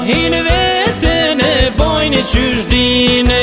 njohin vetën e bojnë qysh dine.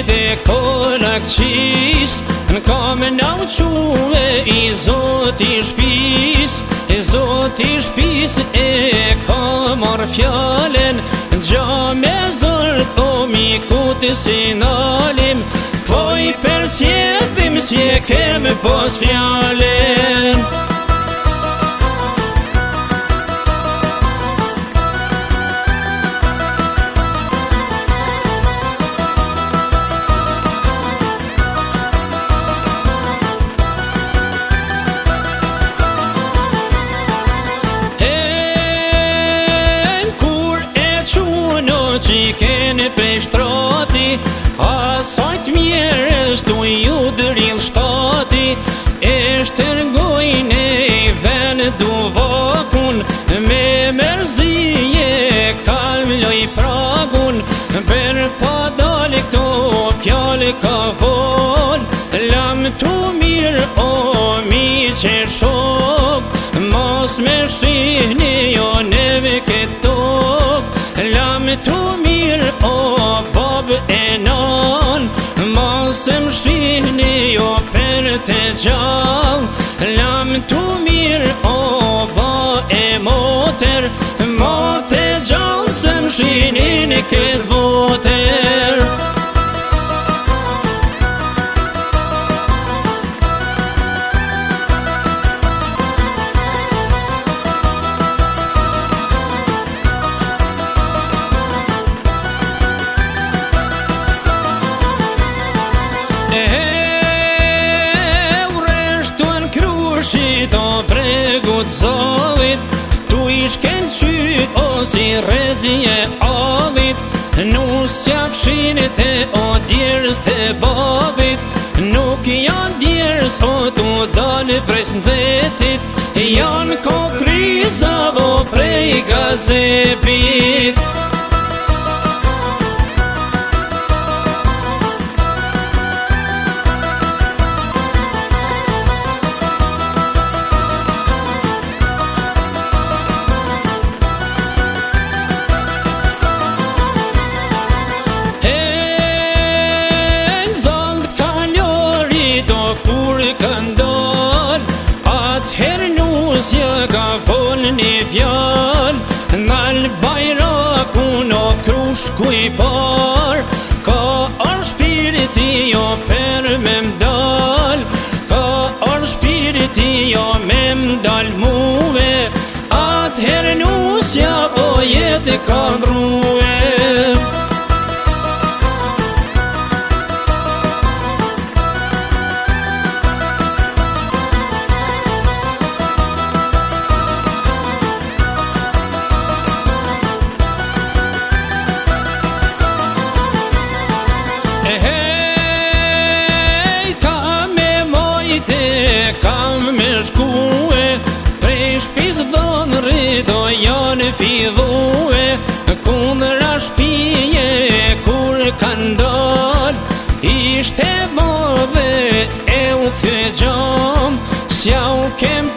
Dhe konak qis në kamë në uquve i zoti shpis. I zoti shpis e ka marrë fjallën gja me zërt o mikut si nalim. Po i përcjepim si e kem pos fjallën. Qikene prej shtrati, asajt mjerës du ju dëril shtati. E shtërgojnë e ven du vakun, me mërzije kalmloj pragun. Per pa dali këto fjallë ka vol, lam tu mirë o mi që shok. Mos me shihni jo neve këtok, lam tu mirë o bab e nan. Mos më shihni jo për të gjall, lam tu mirë o va e moter. Ma të gjall se më shihni në këtë voter. Do bregut zovit, tu ishken qy o si rezije avit. Nus qafshinit e o djerës të babit, nuk janë djerës o tu dalë prej nxetit. Janë ko kriza vo prej gazepit. Kur këndon, atëherë nusja ka folë një fjall. Nal bajrakun o krushku i par, ka arë shpiriti jo per me mdal. Ka arë shpiriti jo me mdal muve, atëherë nusja o jetë ka vruve. Kam me shkue, prej shpis dhënërit o janë fidhue. Kundra shpije kur kanë dal, ishte bove e u këthe gjam. Sja u kem